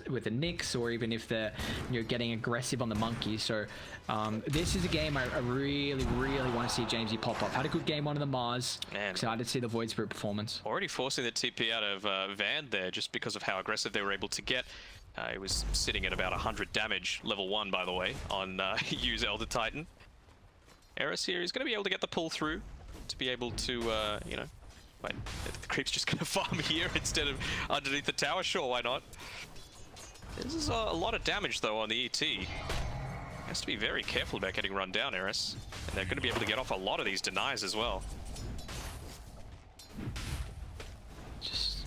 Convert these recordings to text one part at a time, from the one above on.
with a Nyx, or even if they're getting aggressive on the monkey. So this is a game I really want to see Jamesy pop up. Had a good game on the Mars. Man. Excited to see the Void Spirit performance. Already forcing the TP out of Van there just because of how aggressive they were able to get. He was sitting at about 100 damage, level 1 by the way, on Use Elder Titan. Erice here is going to be able to get the pull through to be able to, you know, wait, the creep's just going to farm here instead of underneath the tower. Sure, why not? This is a lot of damage though on the ET. Has to be very careful about getting run down, Erice. And they're going to be able to get off a lot of these denies as well. Just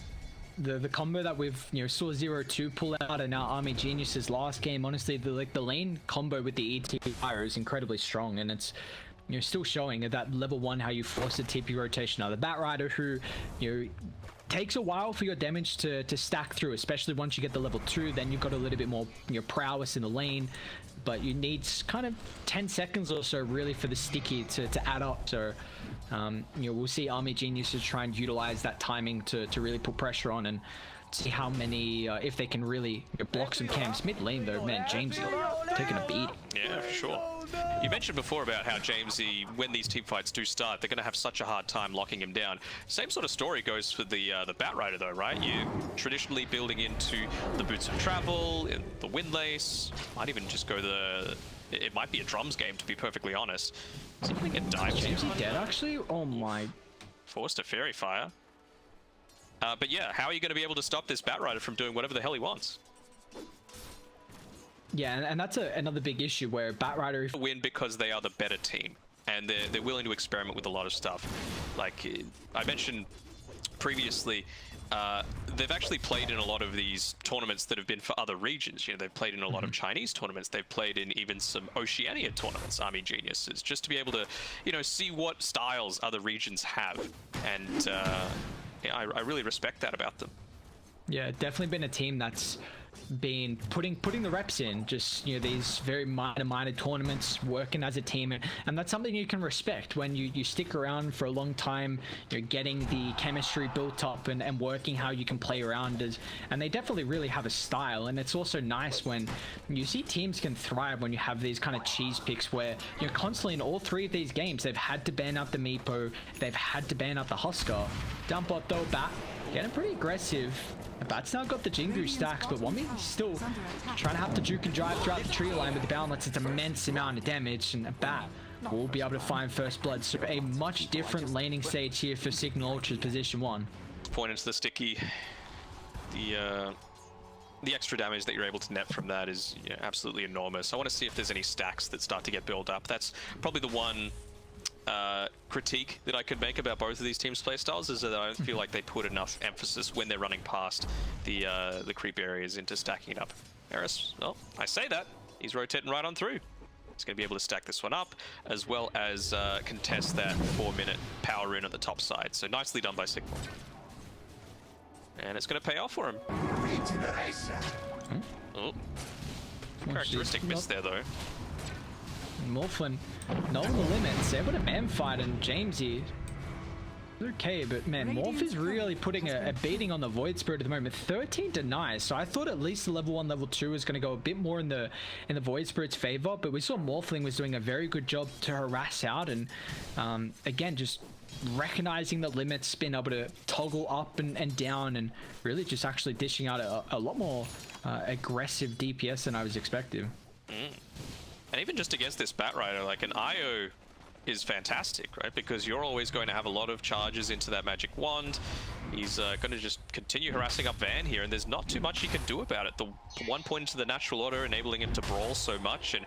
the combo that we've saw 0-2 pull out, and now Army Genius's last game. Honestly, the lane combo with the ET fire is incredibly strong, and it's still showing at that level 1 how you force the TP rotation. Now the Batrider, who takes a while for your damage to stack through, especially once you get the level 2. Then you've got a little bit more prowess in the lane, but you need kind of 10 seconds or so really for the sticky to add up. So we'll see Army Geniuses try and utilize that timing to really put pressure on, and see how many if they can really block some camps mid lane. Though, man, Jamesy taking a beat. Yeah, for sure. You mentioned before about how Jamesy, when these team fights do start, they're going to have such a hard time locking him down. Same sort of story goes for the Batrider though, right? You traditionally building into the Boots of Travel, the Windlace, might even just go it might be a drums game, to be perfectly honest. Is he going to get dived? Jamesy dead actually? Oh my. Forced a Fairy Fire. But yeah, how are you going to be able to stop this Batrider from doing whatever the hell he wants? Yeah, and that's another big issue where Batrider win because they are the better team, and they're willing to experiment with a lot of stuff. Like I mentioned previously, they've actually played in a lot of these tournaments that have been for other regions. They've played in a lot of Chinese tournaments. They've played in even some Oceania tournaments, Army Geniuses, just to be able to, see what styles other regions have. And yeah, I really respect that about them. Yeah, definitely been a team that's been putting the reps in, just these very minor tournaments, working as a team, and that's something you can respect when you stick around for a long time. You're getting the chemistry built up and working how you can play around and they definitely really have a style. And it's also nice when you see teams can thrive when you have these kind of cheese picks where you're constantly in all 3 of these games they've had to ban out the Meepo, they've had to ban out the Husker. Down bot though, Bat getting pretty aggressive. Bat's now got the Jingu stacks, but woMy still trying to have to juke and drive throughout the tree line with the balance. It's immense amount of damage, and Bat will be able to find first blood. So a much different laning stage here for Cignal Ultra's position 1. Point into the sticky. The extra damage that you're able to net from that is absolutely enormous. I want to see if there's any stacks that start to get built up. That's probably the one critique that I could make about both of these teams' playstyles, is that I don't feel like they put enough emphasis when they're running past the creep areas into stacking it up. Erice, well, I say that, he's rotating right on through. He's going to be able to stack this one up, as well as contest that 4-minute power rune at the top side. So nicely done by Cignal. And it's going to pay off for him. Oh. Characteristic miss there though. Morphling knowing the limits, able to man fight, and Jamesy okay, but man, Morph is really putting a beating on the Void Spirit at the moment. 13 denies, so I thought at least the level 1, level 2 was going to go a bit more in the Void Spirit's favor, but we saw Morphling was doing a very good job to harass out, and again, just recognizing the limits, being able to toggle up and down, and really just actually dishing out a lot more aggressive DPS than I was expecting. And even just against this Batrider, like an IO is fantastic, right? Because you're always going to have a lot of charges into that magic wand. He's going to just continue harassing up Van here, and there's not too much he can do about it. The 1 point into the natural order enabling him to brawl so much, and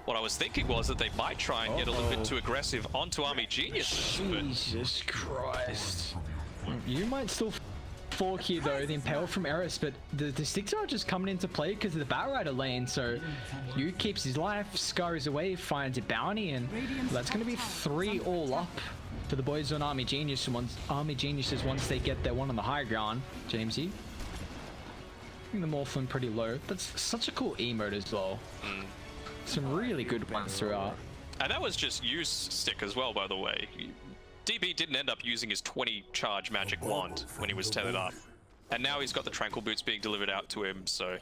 what I was thinking was that they might try and get a little bit too aggressive onto Army Genius. Jesus Christ. You might still fork here though, the Impale from Erice, but the sticks are just coming into play because of the Batrider lane, so Yu keeps his life, scurries away, finds a bounty, and that's going to be 3 all up for the boys on Army Geniuses once they get their one on the high ground. Jamesy. I think the Morphling pretty low. That's such a cool emote as well. Some really good ones throughout. And that was just Yu's stick as well, by the way. DB didn't end up using his 20 charge magic wand when he was tethered up. And now he's got the Tranquil Boots being delivered out to him, so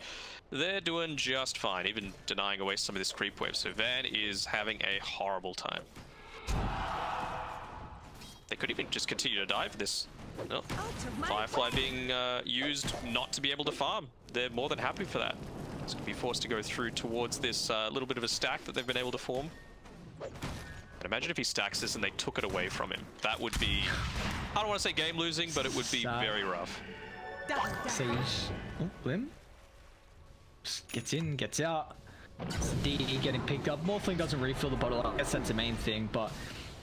they're doing just fine, even denying away some of this creep wave. So Van is having a horrible time. They could even just continue to dive this. Oh, Firefly being used not to be able to farm. They're more than happy for that. It's going to be forced to go through towards this little bit of a stack that they've been able to form. And imagine if he stacks this and they took it away from him. That would be, I don't want to say game losing, but it would be very rough. Siege. Oh, Blim. Just gets in, gets out. D getting picked up. Morphling doesn't refill the bottle. I guess that's the main thing, but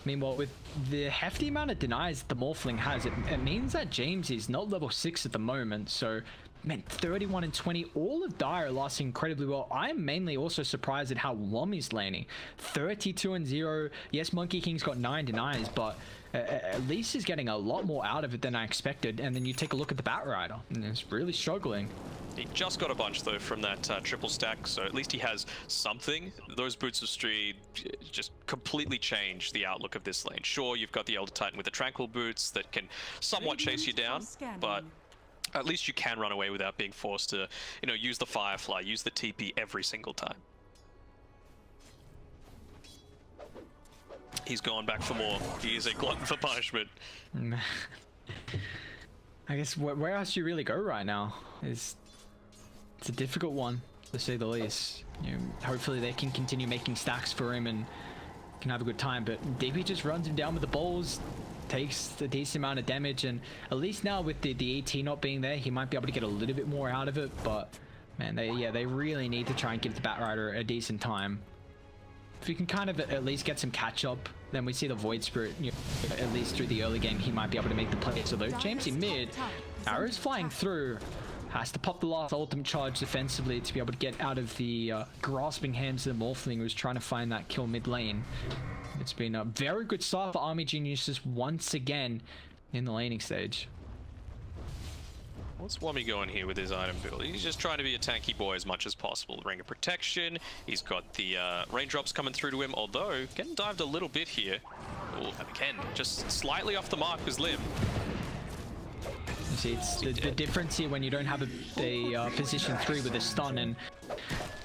meanwhile, with the hefty amount of denies the Morphling has, it means that Jamesy is not level 6 at the moment, so man, 31 and 20, all of Daya are lasting incredibly well. I'm mainly also surprised at how woMy's laning. 32 and 0. Yes, Monkey King's got 9 denies, but at least he's getting a lot more out of it than I expected. And then you take a look at the Batrider, and it's really struggling. He just got a bunch though from that triple stack, so at least he has something. Those Boots of Strid just completely change the outlook of this lane. Sure, you've got the Elder Titan with the Tranquil Boots that can somewhat chase you down, but at least you can run away without being forced to, you know, use the Firefly, use the TP every single time. He's gone back for more. He is a glutton for punishment. I guess where else do you really go right now? It's a difficult one, to say the least. You know, hopefully they can continue making stacks for him and can have a good time, but DP just runs him down with the balls, takes a decent amount of damage, and at least now with the ET not being there, he might be able to get a little bit more out of it. But man, they really need to try and give the Batrider a decent time. If you can kind of at least get some catch up, then we see the Void Spirit, you know, at least through the early game, he might be able to make the plays. Although Jamesy mid, arrows flying through, has to pop the last ultimate charge defensively to be able to get out of the grasping hands of the Morphling, who's trying to find that kill mid lane. It's been a very good start for Army Geniuses once again in the laning stage. What's woMy going here with his item build? He's just trying to be a tanky boy as much as possible. Ring of Protection, he's got the raindrops coming through to him, although getting dived a little bit here. Oh, again, just slightly off the mark was Lim. You see, it's the difference here when you don't have a position 3 with a stun, and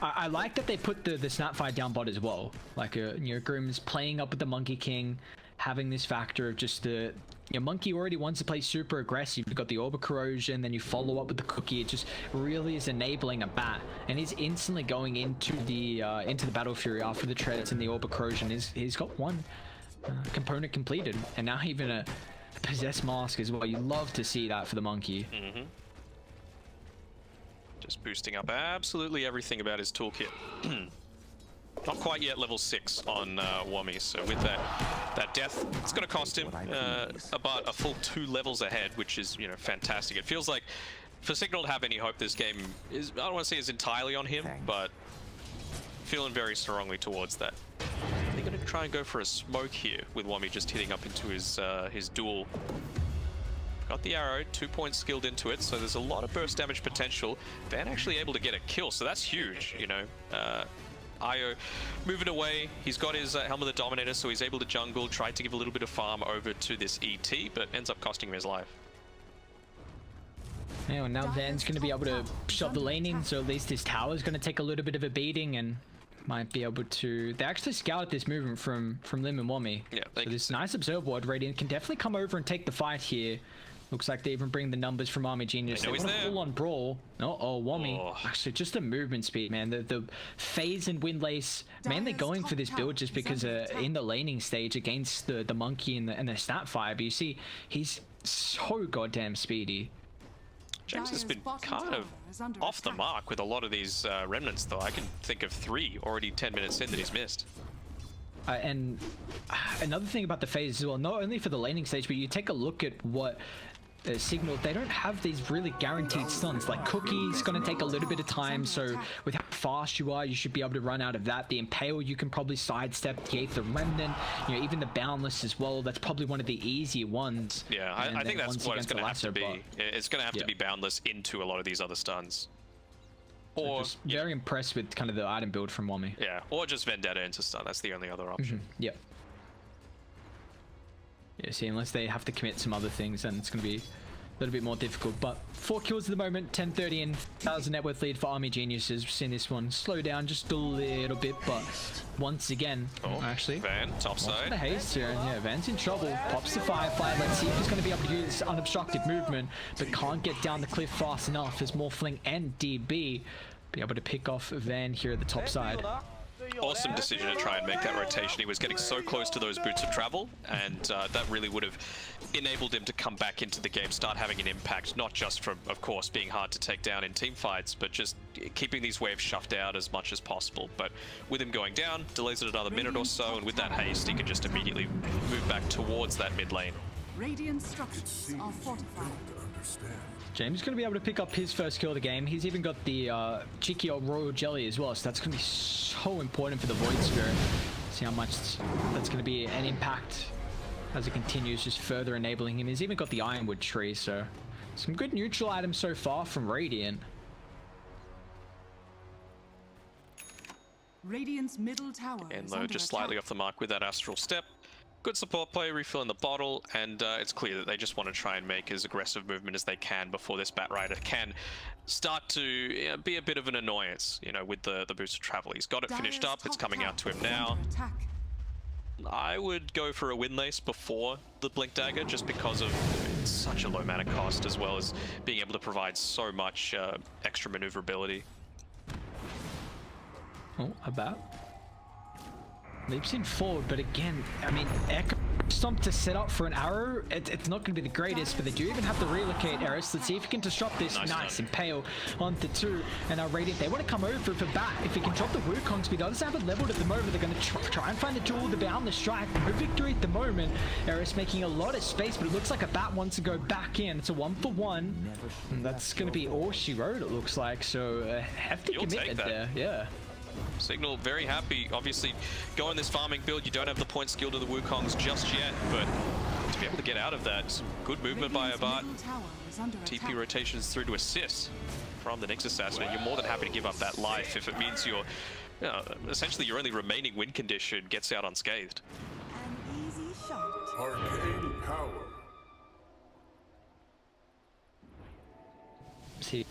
I like that they put the Snapfire down bot as well. Like, you know, Grim's playing up with the Monkey King, having this factor of just the... Your Monkey already wants to play super aggressive. You've got the Orb of Corrosion, then you follow up with the Cookie. It just really is enabling a Bat, and he's instantly going into the Battle Fury after the Treads and the Orb of Corrosion. He's got one component completed, and now even a Possessed Mask as well. You love to see that for the Monkey. Mm-hmm. Just boosting up absolutely everything about his toolkit. Not quite yet level 6 on woMy, so with that death, it's going to cost him about a full 2 levels ahead, which is, you know, fantastic. It feels like for Cignal to have any hope, this game is, I don't want to say is entirely on him, but feeling very strongly towards that. They're going to try and go for a smoke here with woMy just hitting up into his duel. Got the arrow, 2 points skilled into it, so there's a lot of burst damage potential. Van actually able to get a kill, so that's huge, you know. Io moving away, he's got his Helm of the Dominator, so he's able to jungle, try to give a little bit of farm over to this ET, but ends up costing him his life. Yeah, well, now Van's going to be able to shove the laning, so at least his tower's going to take a little bit of a beating and might be able to... They actually scouted this movement from Lim and woMy. Yeah, so this nice Observe Ward, Radiant can definitely come over and take the fight here. Looks like they even bring the numbers from Army Genius. They want a full-on brawl. Oh, woMy. Oh. Actually, just the movement speed, man. The phase and Windlace, mainly going for this build just because in the laning stage against the Monkey and the Snapfire. But you see, he's so goddamn speedy. James has been kind of off the mark with a lot of these remnants, though. I can think of 3 already 10 minutes in that he's missed. And another thing about the phase as well, not only for the laning stage, but you take a look at what Cignal, they don't have these really guaranteed stuns. Like Cookie's going to take a little bit of time, so with how fast you are, you should be able to run out of that. The Impale, you can probably sidestep. The Eighth of Remnant, you know, even the Boundless as well. That's probably one of the easier ones. Yeah, I think that's what it's going to have to be. It's going to have to be Boundless into a lot of these other stuns. Or just very impressed with kind of the item build from woMy. Yeah, or just Vendetta into stun. That's the only other option. Yep. Yeah, see, unless they have to commit some other things, then it's going to be little bit more difficult. But 4 kills at the moment, 10-30 and 1,000 net worth lead for Army Geniuses. We've seen this one slow down just a little bit, but once again, actually, Van, top side. The haste here, and yeah, Van's in trouble. Pops the Firefly. Let's see if he's going to be able to use unobstructed movement, but can't get down the cliff fast enough as Morphling and DB be able to pick off Van here at the top side. Awesome decision to try and make that rotation. He was getting so close to those boots of travel, and that really would have enabled him to come back into the game, start having an impact, not just from, of course, being hard to take down in team fights, but just keeping these waves shoved out as much as possible. But with him going down, delays it another minute or so, and with that haste, he can just immediately move back towards that mid lane. Radiant structures are fortified. James is going to be able to pick up his first kill of the game. He's even got the cheeky old Royal Jelly as well, so that's going to be so important for the Void Spirit. See how much that's going to be an impact as it continues, just further enabling him. He's even got the Ironwood Tree, so some good neutral items so far from Radiant. Radiant's middle tower And low, just slightly off the mark with that Astral Step. Good support play, refilling the bottle, and it's clear that they just want to try and make as aggressive movement as they can before this Batrider can start to be a bit of an annoyance, you know, with the boost of travel. He's got it finished up, it's coming out to him now. I would go for a Windlace before the Blink Dagger, just because of it's such a low mana cost, as well as being able to provide so much extra maneuverability. Oh, Abat leaps in forward, but again, I mean, Echo Stomp to set up for an arrow, it's not going to be the greatest, but they do even have to relocate Erice. Let's see if he can disrupt this. Nice impale onto 2, and now Radiant, they want to come over for Bat. If he can drop the Wukong speed, others have it leveled at the moment. They're going to try and find the tool, the boundless strike. No victory at the moment. Erice making a lot of space, but it looks like Bat wants to go back in. It's a 1-for-1, and that's going to be all she wrote, it looks like. So a hefty commitment there. Yeah. Cignal very happy. Obviously, going this farming build, you don't have the point skill to the Wukongs just yet, but to be able to get out of that, some good movement by Abat. TP rotations through to assist from the Nyx Assassin. You're more than happy to give up that life if it means you're, essentially your only remaining win condition gets out unscathed. An easy shot. Arcane power. See.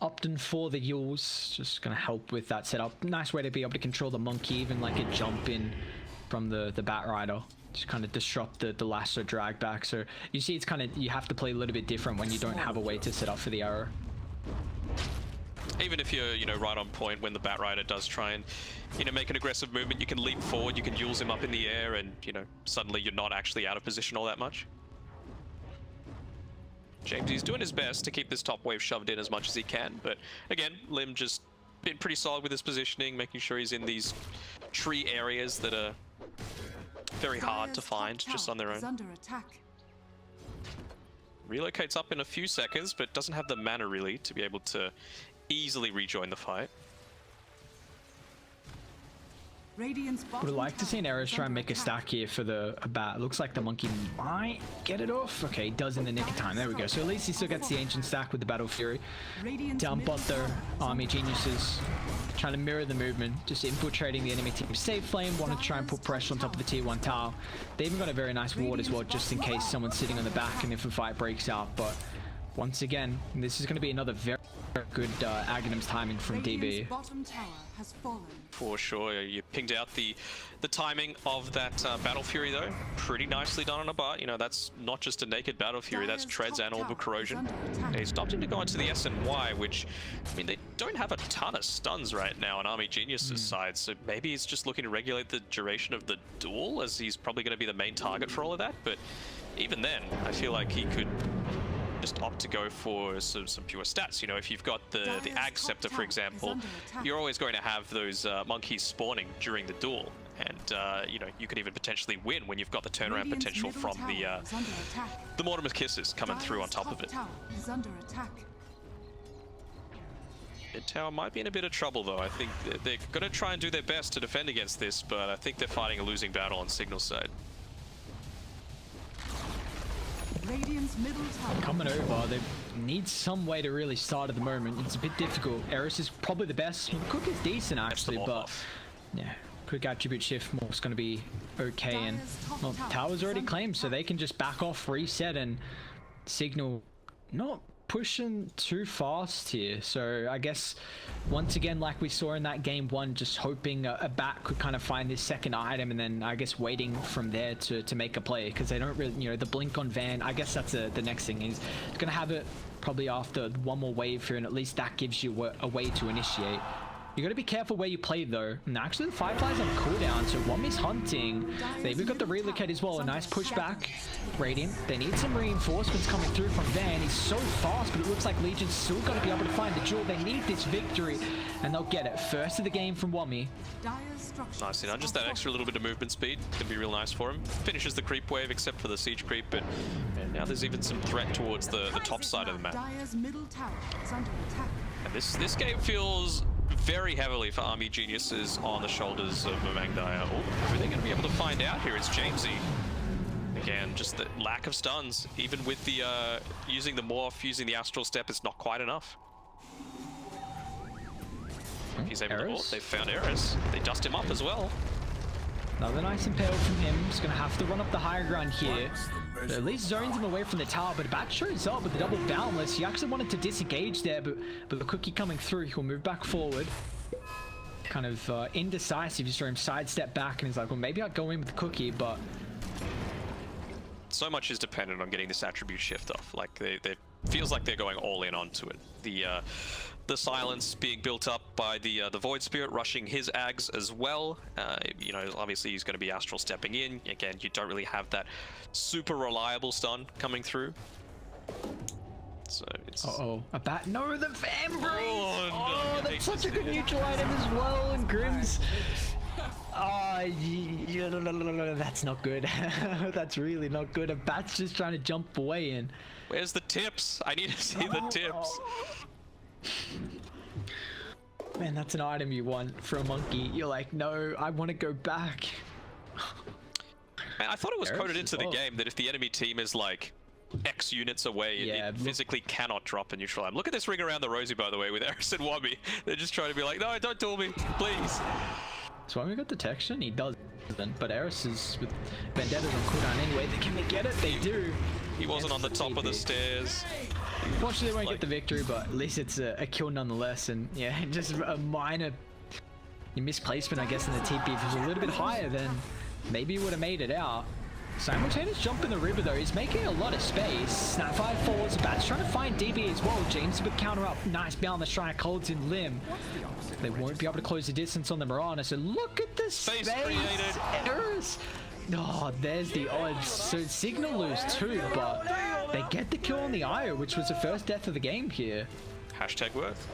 Opting for the Yules, just going to help with that setup. Nice way to be able to control the monkey, even like a jump in from the Batrider. Just kind of disrupt the lasso drag back. So you see, it's kind of, you have to play a little bit different when you don't have a way to set up for the arrow. Even if you're, right on point when the Batrider does try and, make an aggressive movement, you can leap forward, you can Yules him up in the air, and, suddenly you're not actually out of position all that much. Jamesy's doing his best to keep this top wave shoved in as much as he can, but again, Lim just been pretty solid with his positioning, making sure he's in these tree areas that are very hard to find just on their own. Relocates up in a few seconds, but doesn't have the mana really to be able to easily rejoin the fight. Would like to see an Erice try and make a stack here for the Abat. Looks like the monkey might get it off. Okay, he does in the nick of time. There we go. So at least he still gets the ancient stack with the Battle Fury. Down bot though, Army Geniuses trying to mirror the movement, just infiltrating the enemy team. Save Flame, want to try and put pressure on top of the tier 1 tower. They even got a very nice ward as well, just in case someone's sitting on the back and if a fight breaks out. But once again, this is going to be another very good Aghanim's timing from DB. For sure, you pinged out the timing of that Battle Fury though. Pretty nicely done on Abat. That's not just a naked Battle Fury, that's Treads and Orb of Corrosion. He stopped him to go into the S and Y, which, they don't have a ton of stuns right now on Army Genius's side, so maybe he's just looking to regulate the duration of the duel, as he's probably going to be the main target for all of that. But even then, I feel like he could just opt to go for some pure stats. If you've got the Ag Scepter, for example, you're always going to have those monkeys spawning during the it. And, you could even potentially win when you've got the turnaround potential from the Mortimer's Kisses coming through on top of it. Mid tower might be in a bit of trouble, though. I think they're going to try and do their best to defend against this, but I think they're fighting a losing battle on Cignal's side. Coming over, they need some way to really start at the moment. It's a bit difficult. Erice is probably the best. Cook is decent actually, but yeah, quick attribute shift, Morph's going to be okay. And well, Dyer's top tower's tower already is under claimed, so they attack. can just back off, reset, and Cignal not pushing too fast here. So I guess once again, like we saw in that game one, just hoping a Bat could kind of find this second item, and then I guess waiting from there to make a play, because they don't really, you know, the blink on Van, I guess that's the next thing. He's gonna have it probably after one more wave here, and at least that gives you a way to initiate. You gotta be careful where you play though. And actually the Firefly's on cooldown, so woMy's hunting. They've even got the relocate as well, a nice pushback. Radiant, they need some reinforcements coming through from Van. He's so fast, but it looks like Legion's still gotta be able to find the jewel. They need this victory, and they'll get it. First of the game from woMy. Dyer's structures Nice, you know, just are that extra little bit of movement speed can be real nice for him. Finishes the creep wave except for the siege creep, but now there's even some threat towards the top side of the map. Dyer's middle tower is under attack. And this game feels very heavily for Army Geniuses on the shoulders of Mamang Daya. Oh, are they going to be able to find out here? It's Jamesy. Again, just the lack of stuns. Even with the using the morph, using the astral step, it's not quite enough. He's able to Erice? ult. They found Erice. They dust him up as well. Another nice impale from him. He's gonna have to run up the higher ground here. At least zones him away from the tower, but Bat shows up with the double boundless. He actually wanted to disengage there, but the cookie coming through, he'll move back forward. Kind of indecisive. You saw him sidestep back, and he's like, well, maybe I'll go in with the cookie, but So much is dependent on getting this attribute shift off. Like they feels like they're going all in onto it. The silence being built up by the Void Spirit rushing his Ags as well. You know, obviously he's going to be astral stepping in. Again, you don't really have that super reliable stun coming through. So it's a Bat. No, the Fan Breeze! Oh, no, That's such a good neutral item as well, and Grimzx. No, that's not good. That's really not good. A Bat's just trying to jump away, and where's the tips? I need to see the tips. Man, that's an item you want for a monkey. You're like, no, I want to go back. Man, I thought it was Erice coded as into the well. game that if the enemy team is like X units away, Yeah, it look- physically cannot drop a neutral item. Look at this ring around the rosy, by the way, with Erice and woMy. They're just trying to be like, no, don't duel me, please. So when we got detection, he doesn't. But Erice is with Vendettas on cooldown anyway. Can they get it? They do. He wasn't on the top of the TP. stairs. Unfortunately, they won't Like- get the victory, but at least it's a kill nonetheless. And yeah, just a minor misplacement, I guess, in the TP. If it was a little bit higher, then maybe he would have made it out. Simultaneous jump in the river, though. He's making a lot of space. Snapfire falls. Bat's trying to find DB as well. James with counter up. Nice balance. Trying to holds in limb. They won't be able to close the distance on the Mirana. So look at the space created. Errors. Oh, there's the odds. So Cignal lose too, but they get the kill on the IO, which was the first death of the game here. Hashtag worth.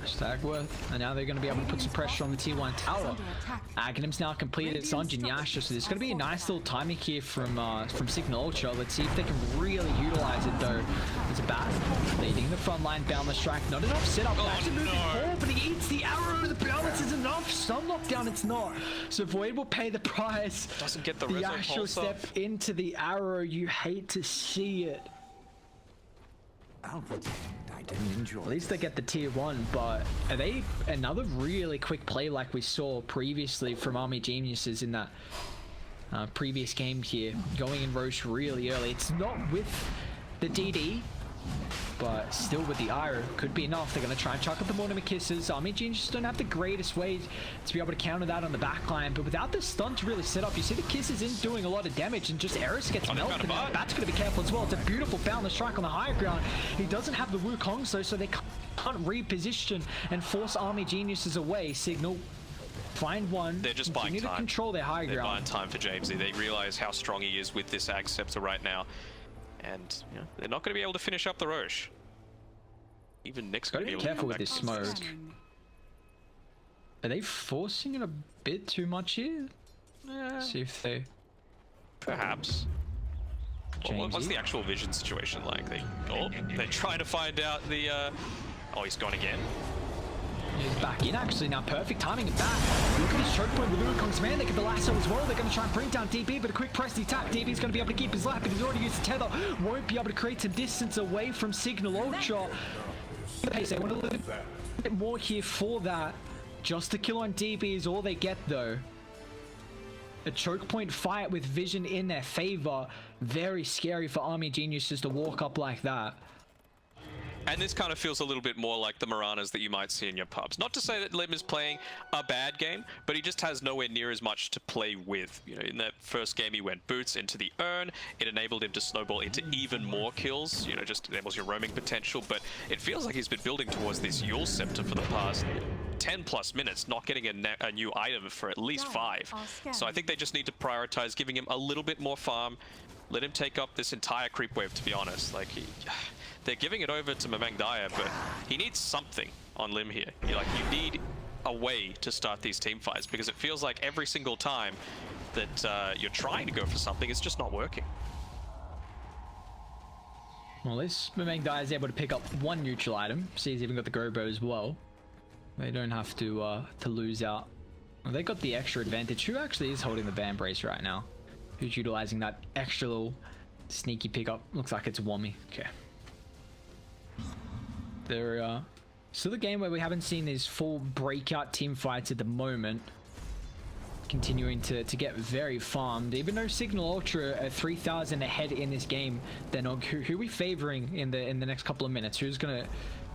Hashtag worth. And now they're going to be able to put some pressure on the tier 1 tower. Under attack. Aghanim's now completed its on Yasha, so there's going to be a nice little timing here from Cignal Ultra. Let's see if they can really utilize it though. There's a Bat leading the front line, boundless strike. Not enough setup. Oh, Actually moving no. forward, but he eats the arrow. The balance is enough. Stun lockdown, it's not. So Void will pay the price. Doesn't get the The reso actual pulse step off. into the arrow. You hate to see it. I'll pretend I didn't enjoy At least they get the tier 1, but are they another really quick play like we saw previously from Army Geniuses in that previous game here, going in Roche really early. It's not with the DD, but still with the IRO. Could be enough. They're going to try and chuck up the Mortimer Kisses. Army Geniuses don't have the greatest way to be able to counter that on the backline, but without the stun to really set up, you see the Kisses in doing a lot of damage, and just Erice gets Oh, they melted. found a Abat. Bat's going to be careful as well. It's a beautiful boundless strike on the higher ground. He doesn't have the Wukongs though, so they can't reposition and force Army Geniuses away. Cignal, find one. They're just buying continue to time. control their high They're buying ground. time for Jamesy. They realize how strong he is with this Ag Scepter right now. And you know, they're not going to be able to finish up the Roche. Even Nick's going to be Gotta be able careful to with this smoke. Are they forcing it a bit too much here? See if they... Perhaps. Well, what's Jamesy? the actual vision situation like? They're trying to find out the... Oh, he's gone again. He's back in actually now. Perfect timing and back. Look at his choke point with Wukongs, man. They get the lasso as well. They're going to try and bring down DB, but a quick press the attack. DB's going to be able to keep his life, but he's already used the tether. Won't be able to create some distance away from Cignal Ultra. Pace, they want a little bit more here for that. Just a kill on DB is all they get though. A choke point fight with vision in their favor. Very scary for Army Geniuses to walk up like that. And this kind of feels a little bit more like the Miranas that you might see in your pubs. Not to say that Lim is playing a bad game, but he just has nowhere near as much to play with. You know, in that first game he went boots into the urn. It enabled him to snowball into even more kills. You know, just enables your roaming potential. But it feels like he's been building towards this Yule Scepter for the past 10 plus minutes, not getting a new item for at least 5. So I think they just need to prioritize giving him a little bit more farm. Let him take up this entire creep wave, to be honest. Like, they're giving it over to Mamang Daya, but he needs something on Lim here. You need a way to start these team fights, because it feels like every single time that you're trying to go for something, it's just not working. Well, at least Mamang Daya is able to pick up one neutral item. See, he's even got the Grobo as well. They don't have to lose out. Well, they got the extra advantage. Who actually is holding the Van Brace right now? Who's utilizing that extra little sneaky pickup? Looks like it's woMy. Okay. They're still a game where we haven't seen these full breakout team fights at the moment. Continuing to get very farmed. Even though Cignal Ultra are 3,000 ahead in this game, then who are we favoring in the next couple of minutes? Who's gonna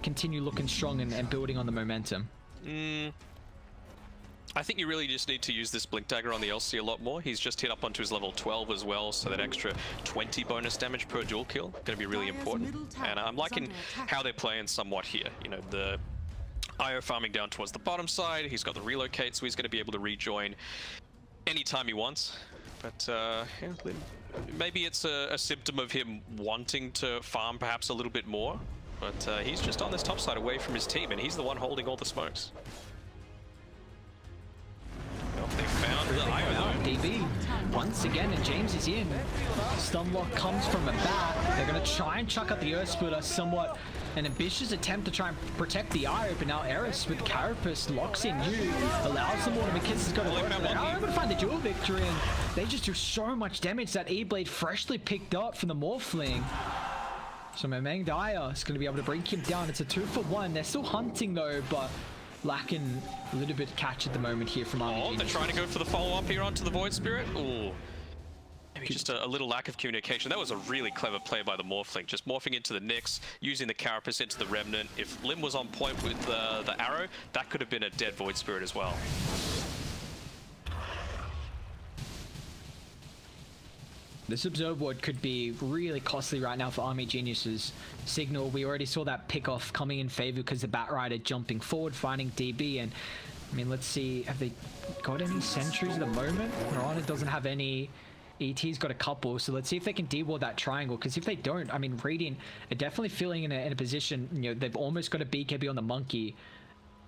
continue looking strong and building on the momentum? I think you really just need to use this Blink Dagger on the LC a lot more. He's just hit up onto his level 12 as well, so that extra 20 bonus damage per dual kill going to be really important. And I'm liking how they're playing somewhat here. You know, the IO farming down towards the bottom side. He's got the relocate, so he's going to be able to rejoin anytime he wants. But yeah, maybe it's a symptom of him wanting to farm perhaps a little bit more. But he's just on this top side away from his team, and he's the one holding all the smokes. Well, they found the IO though. DB once again, and James is in. Stunlock comes from Abat. They're going to try and chuck out the Earth Splitter, somewhat an ambitious attempt to try and protect the IO, but now Erice with Carapace locks in you, allows them all to McKiss has got to work. They're able to find the dual victory, and they just do so much damage. That E-Blade freshly picked up from the Morphling. So Mamang Daya is going to be able to bring him down. It's a 2-for-1. They're still hunting though, but lacking a little bit of catch at the moment here from Army Geniuses. They're trying to go for the follow-up here onto the Void Spirit. Ooh. Maybe just a little lack of communication. That was a really clever play by the Morphling. Just morphing into the Nyx, using the Carapace into the Remnant. If Lim was on point with the arrow, that could have been a dead Void Spirit as well. This Observe Ward could be really costly right now for Army Geniuses. Cignal, we already saw that pick off coming in favor because the Batrider jumping forward, finding DB, and I mean, let's see, have they got any sentries at the moment? Mirana doesn't have any. ET's got a couple, so let's see if they can de-ward that triangle, because if they don't, I mean, Radiant are definitely feeling in a position, you know, they've almost got a BKB on the Monkey,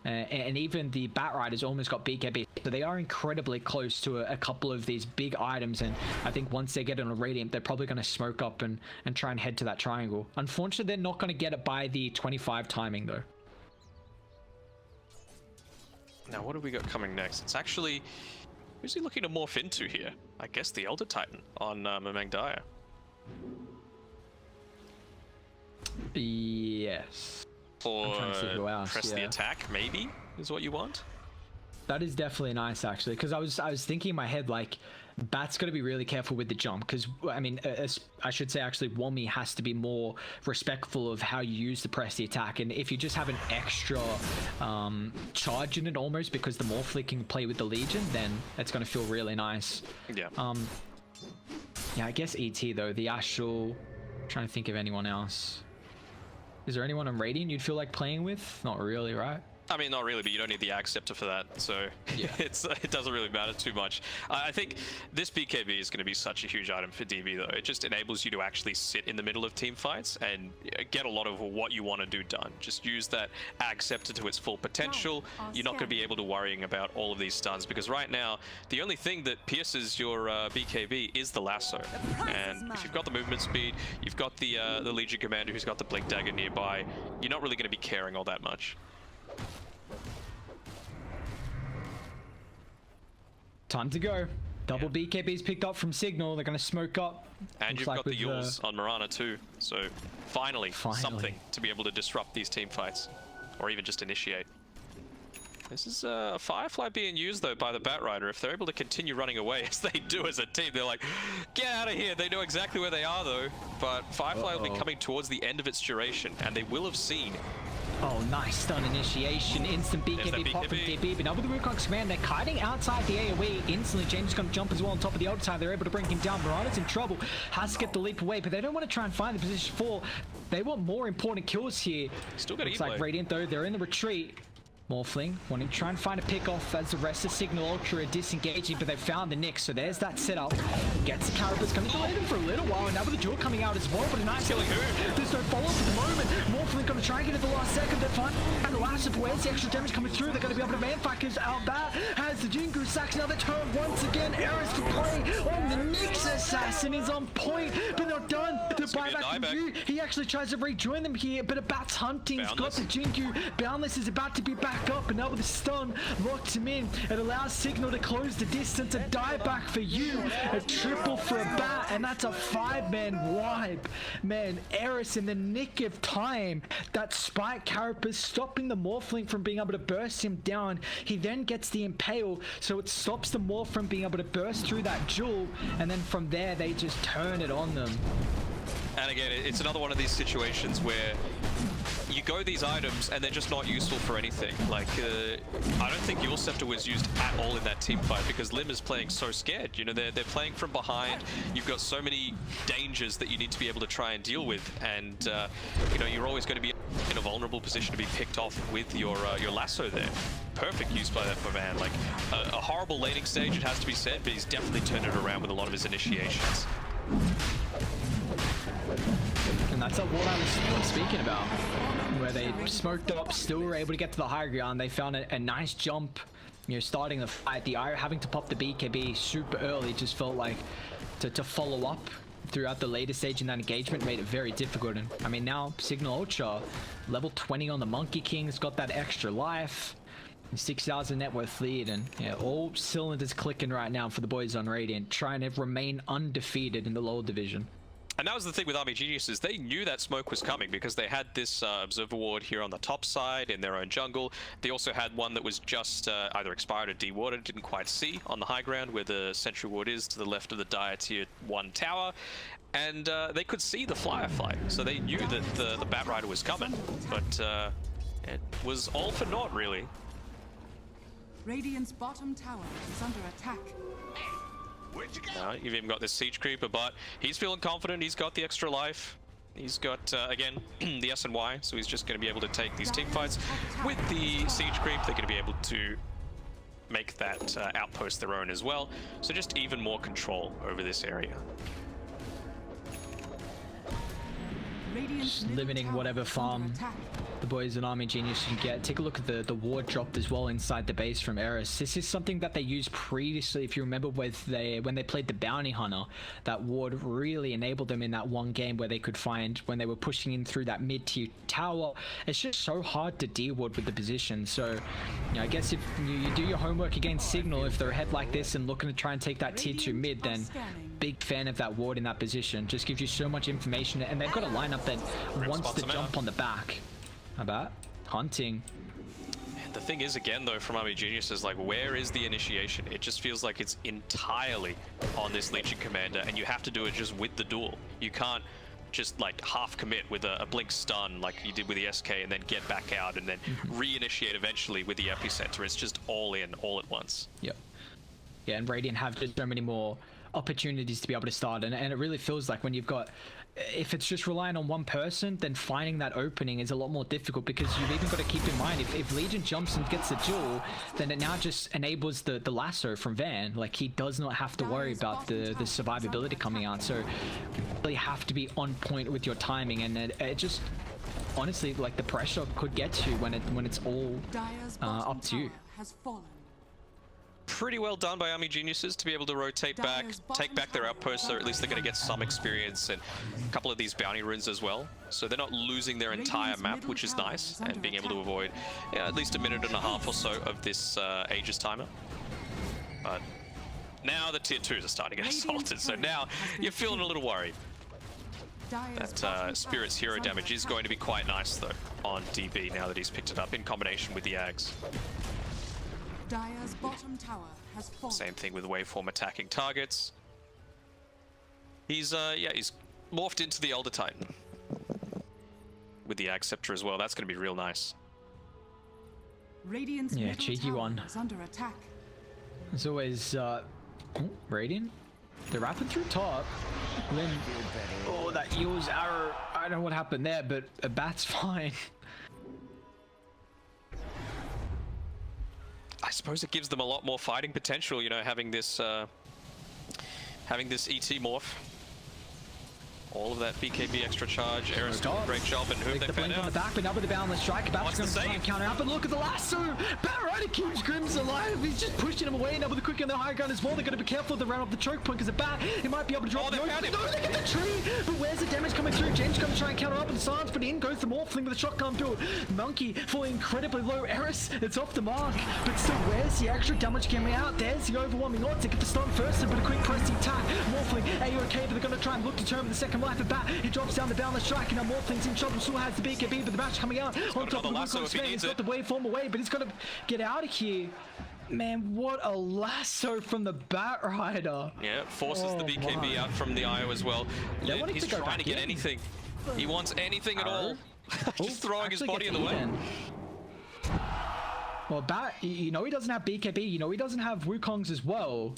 and even the Batrider's almost got BKB, so they are incredibly close to a couple of these big items, and I think once they get on a Radiant, they're probably going to smoke up and try and head to that triangle. Unfortunately, they're not going to get it by the 25 timing, though. Now, what have we got coming next? It's actually... Who's he looking to morph into here? I guess the Elder Titan on Mamang Daya. Yes. Or press the attack, maybe, is what you want? That is definitely nice, actually, because I was thinking in my head, like, Bat's got to be really careful with the jump, because, I mean, I should say, actually, woMy has to be more respectful of how you use the press the attack, and if you just have an extra charge in it almost, because the Morphling can play with the Legion, then it's going to feel really nice. Yeah. Yeah, I guess ET, though, the Astral, trying to think of anyone else. Is there anyone on Radiant you'd feel like playing with? Not really, right? I mean, not really, but you don't need the Ag Scepter for that, so yeah. It doesn't really matter too much. I think this BKB is going to be such a huge item for DB, though. It just enables you to actually sit in the middle of team fights and get a lot of what you want to do done. Just use that Ag Scepter to its full potential. You're not going to be able to worrying about all of these stuns, because right now, the only thing that pierces your BKB is the lasso. And if you've got the movement speed, you've got the Legion Commander who's got the Blink Dagger nearby, you're not really going to be caring all that much. Time to go. Double BKBs picked up from Cignal. They're going to smoke up. And you've got the Yules on Mirana too. So finally, something to be able to disrupt these team fights. Or even just initiate. This is a Firefly being used though by the Batrider. If they're able to continue running away as they do as a team, they're like, get out of here. They know exactly where they are though. But Firefly will be coming towards the end of its duration, and they will have seen. Oh, nice stun initiation. Instant BKB pop from DB. But now with the Wukong's command, they're kiting outside the AoE. Instantly, James is going to jump as well on top of the other side. They're able to bring him down. Mirana's in trouble. Has to get the leap away, but they don't want to try and find the position for. They want more important kills here. Still got Looks like Radiant, though. They're in the retreat. Morphling wanting to try and find a pick off as the rest of Cignal Ultra are disengaging, but they found the Nick, so there's that setup. Gets the Carapace coming to them for a little while, and now with the duel coming out as well, but a nice killing move. There's no follow-up at the moment. Morphling going to try and get it the last second. They're fine. And the last of where's the extra damage coming through? They're going to be able to man-fight because Abat has the Jingu sacks. Now they turn once again. Erice to play on the Nick's assassin is on point, but they're done. The buyback from you. He actually tries to rejoin them here, but Abat's hunting. He's got the Jingu. Boundless is about to be back up, and now with the stun locks him in. It allows Cignal to close the distance. A dieback for you, a triple for Abat, and that's a 5-man wipe. Man, Erice in the nick of time. That spike Carapace stopping the Morphling from being able to burst him down. He then gets the impale, so it stops the Morph from being able to burst through that jewel, and then from there they just turn it on them. And again, it's another one of these situations where you go these items and they're just not useful for anything. Like, I don't think Your Scepter was used at all in that team fight because Lim is playing so scared. You know, they're playing from behind. You've got so many dangers that you need to be able to try and deal with, and you know, you're always going to be in a vulnerable position to be picked off with your lasso there. Perfect use by that man. Like a horrible laning stage, it has to be said, but he's definitely turned it around with a lot of his initiations. And that's what I was speaking about, where they smoked up, still were able to get to the high ground. They found a nice jump, you know, starting the fight. The Ire having to pop the BKB super early just felt like to follow up throughout the later stage in that engagement made it very difficult. And I mean, now Cignal Ultra, level 20 on the Monkey King's got that extra life. 6,000 net worth lead, and yeah, all cylinders clicking right now for the boys on Radiant, trying to remain undefeated in the lower division. And that was the thing with Army Geniuses. They knew that smoke was coming because they had this Observer Ward here on the top side in their own jungle. They also had one that was just either expired or dewatered, didn't quite see on the high ground where the Sentry Ward is to the left of the Daya tier 1 tower. And they could see the Firefly, so they knew that the Batrider was coming. But it was all for naught, really. Radiant's bottom tower is under attack. You've even got this Siege Creeper, but he's feeling confident. He's got the extra life. He's got, again, the S&Y, so he's just going to be able to take these team fights. With the Siege Creep, they're going to be able to make that outpost their own as well. So just even more control over this area. Just limiting whatever farm the boys in Army Genius can get. Take a look at the ward dropped as well inside the base from Erice. This is something that they used previously, if you remember, when they played the Bounty Hunter. That ward really enabled them in that one game where they could find when they were pushing in through that mid-tier tower. It's just so hard to de-ward with the position. So, you know, I guess if you do your homework against Cignal, if they're ahead like this and looking to try and take that tier 2 mid, then big fan of that ward in that position. Just gives you so much information, and they've got a lineup that wants to jump on the back. Abat hunting. The thing is, again though, from Army Geniuses, like, where is the initiation? It just feels like it's entirely on this Legion Commander, and you have to do it just with the duel. You can't just like half commit with a blink stun like you did with the SK and then get back out and then reinitiate eventually with the Epicenter. It's just all in, all at once. Yep. Yeah, and Radiant have just so many more opportunities to be able to start, and it really feels like when you've got, if it's just relying on one person, then finding that opening is a lot more difficult, because you've even got to keep in mind, if Legion jumps and gets the duel, then it now just enables the lasso from Van. Like, he does not have to worry about the survivability coming out, so you really have to be on point with your timing, and it just, honestly, like, the pressure could get you when it's all up to you. Pretty well done by Army Geniuses to be able to rotate back, take back their outposts, so at least they're going to get some experience and a couple of these bounty runes as well. So they're not losing their entire map, which is nice, and being able to avoid at least a minute and a half or so of this Aegis timer. But now the tier 2s are starting to get assaulted, so now you're feeling a little worried. That Spirit's hero damage is going to be quite nice though on DB now that he's picked it up in combination with the Ags. Daya's bottom tower has fallen. Same thing with Waveform attacking targets. He's yeah, he's morphed into the Elder Titan with the Ag Scepter as well. That's going to be real nice. Radiant's Yeah, middle cheeky tower one. is under attack. There's always Radiant. They're wrapping through top. Then, oh, that Eul's arrow. I don't know what happened there, but Abat's fine. I suppose it gives them a lot more fighting potential, you know, having this ET morph. All of that BKB extra charge. Erice doing a great job, and who have they the found blink on out? the back, but now with the boundless strike, Abat's going to try and counter out, but look at the lasso! Batrider keeps Grimzx alive, he's just pushing him away, now with the quick on the high ground as well, they're going to be careful to run off the choke point, because Abat, he might be able to drop they found him! No, they get the tree! But where's the damage coming through? James going to try and counter up with the silence, but in goes the Morphling with a shotgun build. Monkey falling incredibly low, Erice, it's off the mark, but still, where's the extra damage coming out? There's the overwhelming odds to get the stun first, but a quick pressing attack. Morphling, A-OK, but they're going to try and look to determine the second life of Bat. He drops down the boundless strike, and now Morphling's in trouble, still has the BKB, but the match coming out on top of the lasso if he Wukong's needs he's got the waveform away, but he's got to get out of here. Man, what a lasso from the Batrider. Yeah, forces the BKB out from the IO as well. They wanted He's to go trying to back get in. anything. He wants anything at all. Just throwing his body in the way. Well, Bat, you know he doesn't have BKB, you know he doesn't have Wukong's as well.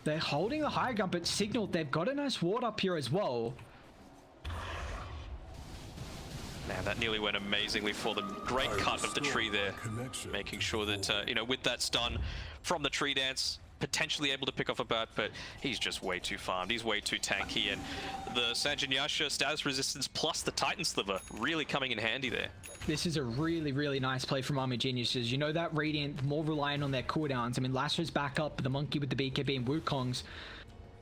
They're holding the high ground, but Cignal, they've got a nice ward up here as well. Man, that nearly went amazingly for them. Great cut of the tree there, making sure that, you know, with that stun from the tree dance, potentially able to pick off a Bat, but he's just way too farmed. He's way too tanky, and the Sanjinyasha status resistance plus the Titan Sliver really coming in handy there. This is a really, really nice play from Army Geniuses. You know that Radiant more reliant on their cooldowns. I mean, Lasso's back up, but the Monkey with the BKB and Wukong's,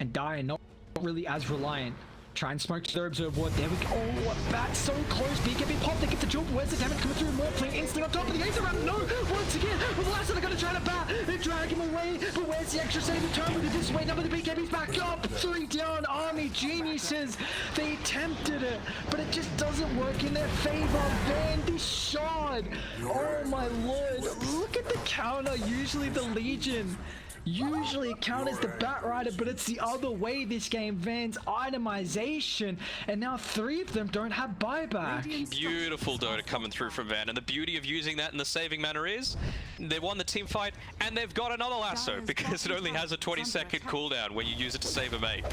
and Daya not really as reliant. Try and smoke to their observe ward. There we go. Oh, Bat so close. BKB pop. They get the jump. Where's the damage coming through? Morphling instantly on top of the Ace around. No! Once again, with the Lasso, they're going to try to Bat. They drag him away. But where's the extra saving turn with it this way? Now the BKB's back up. 3 down. Army Geniuses. They attempted it, but it just doesn't work in their favor. Vandy shot. Oh my lord. Look at the counter. Usually the Legion usually counters the Batrider, but it's the other way this game. Van's itemization, and now 3 of them don't have buyback. Beautiful Dota coming through from Van, and the beauty of using that in the saving manner is they won the team fight, and they've got another lasso because it only has a 20-second cooldown when you use it to save a mate.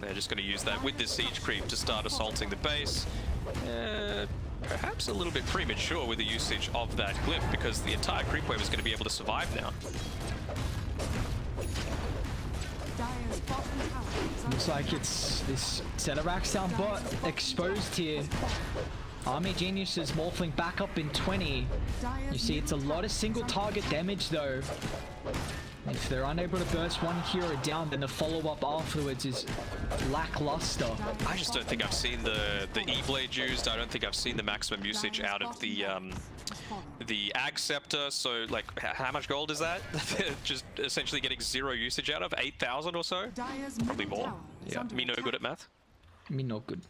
They're just going to use that with this siege creep to start assaulting the base. Perhaps a little bit premature with the usage of that glyph, because the entire creep wave is going to be able to survive now. Daya's bottom tower is under Looks like it's this Zerax down bot exposed here. Army Geniuses Morphling back up in 20. You see, it's a lot of single target damage though. If they're unable to burst one hero down, then the follow-up afterwards is lackluster. I just don't think I've seen the E-Blade used. I don't think I've seen the maximum usage out of the Ag Scepter. So, like, how much gold is that? Just essentially getting 0 usage out of 8,000 or so? Daya's Probably middle more. tower is Yeah, under me no attack. good at math. Me not good.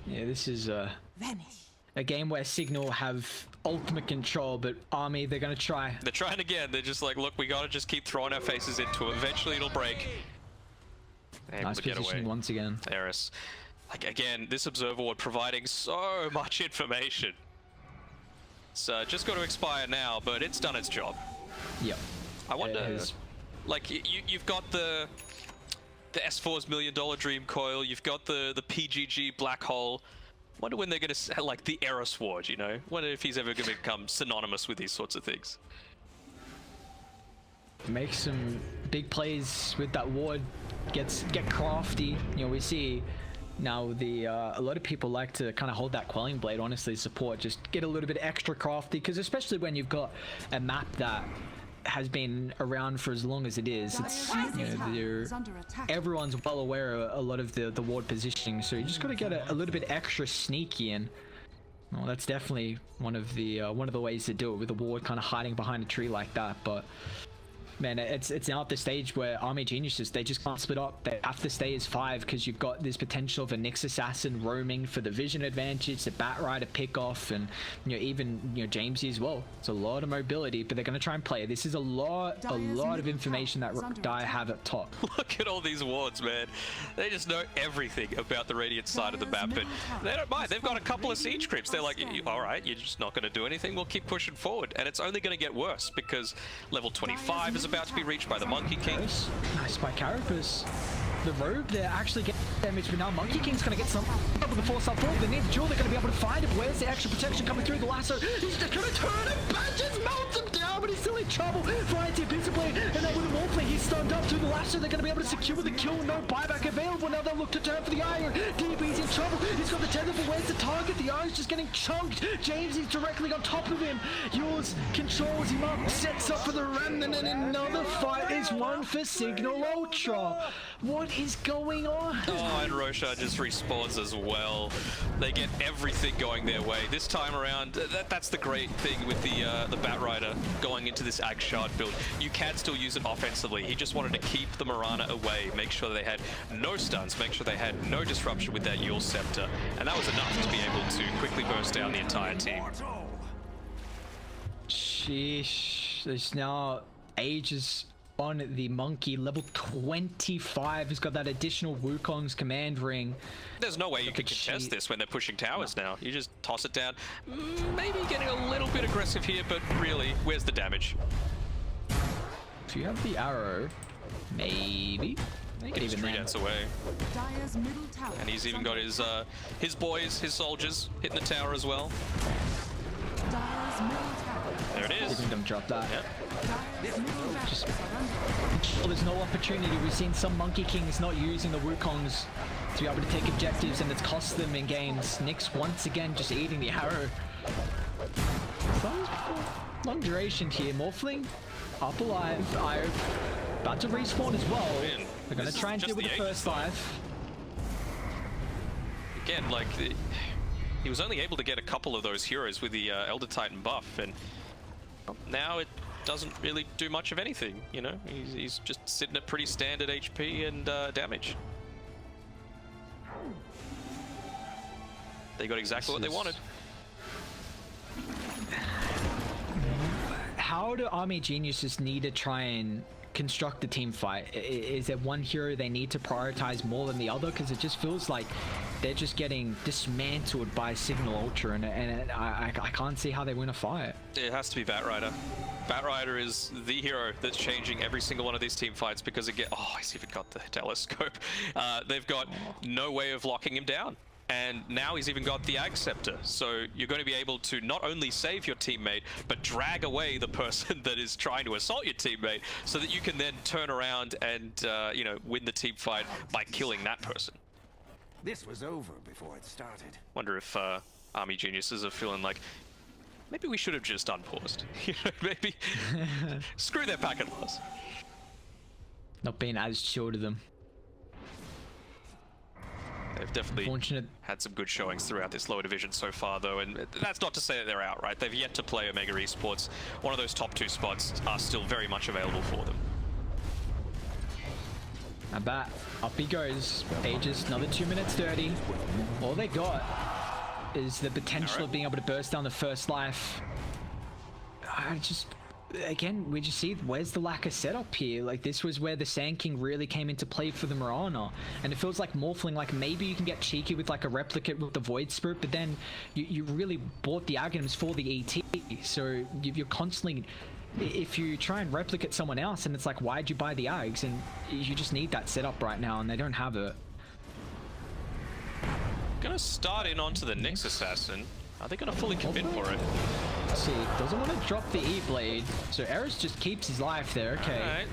Yeah, this is Vanish. a game where Cignal have ultimate control, but Army, they're gonna try. They're trying again. They're just like, look, we gotta just keep throwing our faces into it. Eventually it'll break. Able Nice to get positioning away. once again. Erice. Like, again, this observer ward providing so much information. It's just got to expire now, but it's done its job. Yep. I wonder, It has. like, you've got the S4's $1 million dream coil, you've got the PGG black hole. Wonder when they're going to, like, the Erice ward, you know? Wonder if he's ever going to become synonymous with these sorts of things. Make some big plays with that ward. Get crafty. You know, we see now a lot of people like to kind of hold that quelling blade. Honestly, support, just get a little bit extra crafty, because especially when you've got a map that has been around for as long as it is, it's, you know, everyone's well aware of a lot of the ward positioning, so you just got to get a little bit extra sneaky in. Well, that's definitely one of the ways to do it, with the ward kind of hiding behind a tree like that. But Man, it's now at the stage where Army Geniuses, they just can't split up. They have to stay as 5 because you've got this potential of a Nyx Assassin roaming for the vision advantage, the Batrider pick off, and even Jamesy as well. It's a lot of mobility, but they're going to try and play. This is a lot of information that Daya have at top. Look at all these wards, man. They just know everything about the Radiant side of the map, but they don't mind. They've got a couple of siege creeps. They're like, all right, you're just not going to do anything. We'll keep pushing forward, and it's only going to get worse because level 25 is about to be reached by the Monkey King. Nice by Carapace. The robe, they're actually getting damage, but now Monkey King's going to get some with the force up forward. The Ninja Jewel, they're going to be able to find it. Where's the extra protection coming through? The lasso, he's just going to turn and Badges melts him down, but he's still in trouble. Finds it visibly, and then with the Morphling, he's stunned up through the lasso. They're going to be able to secure the kill. No buyback available. Now they'll look to turn for the iron. DB's in trouble. He's got the tether, but where's the target? The iron's just getting chunked. Jamesy's directly on top of him. Yours controls him up, sets up for the remnant, and another fight is won for Cignal Ultra. What is going on? Oh, and Roshan just respawns as well. They get everything going their way. This time around, that's the great thing with the Batrider going into this Ag Shard build. You can still use it offensively. He just wanted to keep the Mirana away, make sure they had no stuns, make sure they had no disruption with that Yule Scepter, and that was enough to be able to quickly burst down the entire team. Sheesh. There's now ages on the Monkey. Level 25 has got that additional Wukong's command ring. There's no way you can contest this when they're pushing towers now. You just toss it down. Maybe getting a little bit aggressive here, but really, where's the damage? If you have the arrow, maybe. He's 3 dents away. Daya's middle tower And he's even got his boys, his soldiers, hitting the tower as well. Daya's middle tower. There it is. Didn't them drop that. Yep. Daya's middle Just- barracks are under Well, there's no opportunity. We've seen some Monkey Kings not using the Wukongs to be able to take objectives, and it's cost them in games. Nyx once again just eating the arrow. Long duration here. Morphling up alive. Io about to respawn as well. Man, They're going this to try is and just deal with the the first Aegis, life. Again, like, he was only able to get a couple of those heroes with the Elder Titan buff, and now it doesn't really do much of anything, you know? He's just sitting at pretty standard HP and damage. They got exactly what they wanted. How do Army Geniuses need to try and construct the team fight? Is there one hero they need to prioritize more than the other? Because it just feels like they're just getting dismantled by Cignal Ultra, and I can't see how they win a fight. It has to be Batrider. Batrider is the hero that's changing every single one of these team fights because again, oh, he's even got the telescope. They've got no way of locking him down. And now he's even got the Ag Scepter, so you're going to be able to not only save your teammate, but drag away the person that is trying to assault your teammate, so that you can then turn around and, you know, win the team fight by killing that person. This was over before it started. Wonder if Army Geniuses are feeling like, maybe we should have just unpaused. You know, maybe screw their packet loss. Not being as chill to them. They've definitely Unfortunate. had some good showings throughout this lower division so far, though, and that's not to say that they're out, right? They've yet to play Omega Esports. One of those top 2 spots are still very much available for them. Abat, up he goes. Aegis, another 2 minutes 30. All they got is the potential of being able to burst down the first life. Again, we just see where's the lack of setup here. Like, this was where the Sand King really came into play for the Mirana, and it feels like Morphling, like maybe you can get cheeky with like a replicate with the Void Spirit, but then you really bought the Aghanim's for the ET, so you're constantly, if you try and replicate someone else, and it's like, why'd you buy the Ags? And you just need that setup right now, and they don't have it. Gonna start in onto the Nyx Assassin. Are they gonna fully commit for it? Let's see, doesn't want to drop the E-Blade, so Erice just keeps his life there. Okay. Alright.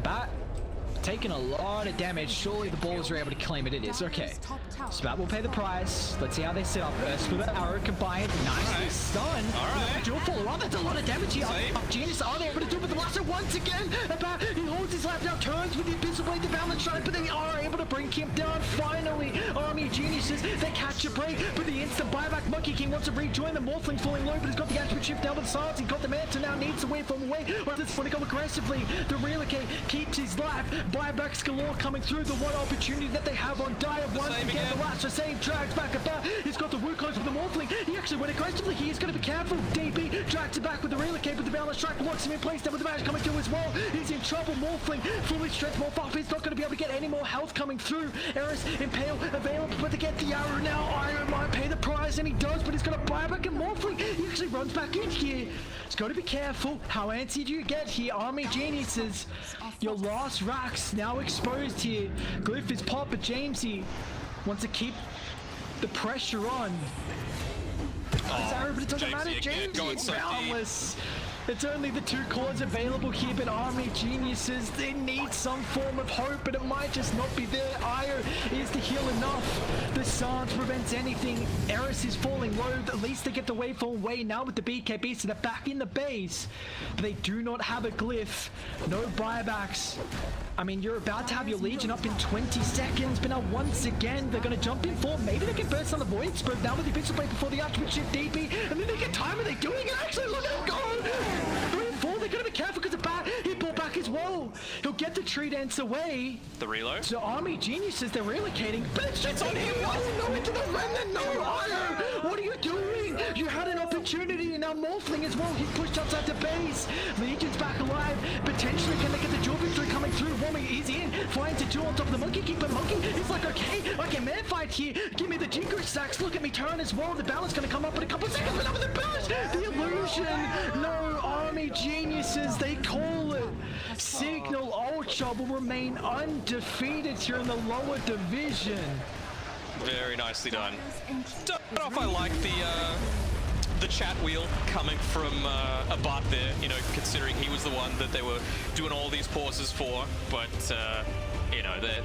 Bat taking a lot of damage. Surely the balls are able to claim it. It is. Okay. Spat will pay the price. Let's see how they set up. First with the arrow combined. Nicely stunned. Alright. Dual follow on. That's a lot of damage here. Save. Genius, are they able to do it with the lasso once again? Bat, he holds his life now, turns with the Abyssal Blade, the balance shot, but they are able to bring him down. Finally, Army Geniuses, they catch a break, but the instant buyback, Monkey King wants to rejoin the Morphling falling low, but he's got the attitude shift down with silence, he's got the Manta now, needs to wait from away, but this one to go aggressively, the relocate keeps his life, buybacks galore coming through, the one opportunity that they have on Daya, once again, the last to save, drags back Abat, he's got the wood close with the Morphling, he actually went aggressively, he's going to be careful, DB, drags it back with the relocate, with the balance strike, locks him in place, there with the match coming through as well, he's in trouble, Morphling, fully stretched, Morph up, he's not going to be able to get any more health coming through, Erice, Impale, available, but to get the arrow now, Iron might pay the price, and he does, but he's going to buy back and Morphling, he actually runs back in here, he's got to be careful, how antsy do you get here, Army Geniuses, your last racks now exposed here, Glyph is pop, but Jamesy wants to keep the pressure on. Arrow, but it doesn't matter, Jamesy is boundless. It's only the two cores available here, but Army Geniuses, they need some form of hope, but it might just not be there. Io is to heal enough. The silence prevents anything. Erice is falling low. At least they get the waveform away now with the BKB, so they're back in the base. They do not have a glyph. No buybacks. I mean, you're about to have your Legion up in 20 seconds, but now once again, they're going to jump in for, maybe they can burst on the Void Sprout now with the Abyssal Blade before the Archwitch shift DP, and then they get time, are they doing it? Actually, look at him go! 3 and 4, they're going to be careful because the bat, he pulled back as well. He'll get the tree dance away. The reload? So Army Geniuses, they're relocating, but it's just on him. No, into the remnant, no, Io! What are you doing? You had an opportunity, and now Morphling as well, he pushed outside the base. Legion's back alive, potentially can they get the dual victory coming through? woMy is in, flying to 2 on top of the Monkey King, but Monkey is like, okay, I can man fight here, give me the Grimzx, look at me turn as well, the balance gonna come up in a couple of seconds, but now with the burst, the illusion, no, Army Geniuses, they call it. Cignal Ultra will remain undefeated here in the lower division. Very nicely done. Don't know if I like the chat wheel coming from Abat there, you know, considering he was the one that they were doing all these pauses for, but, you know, they're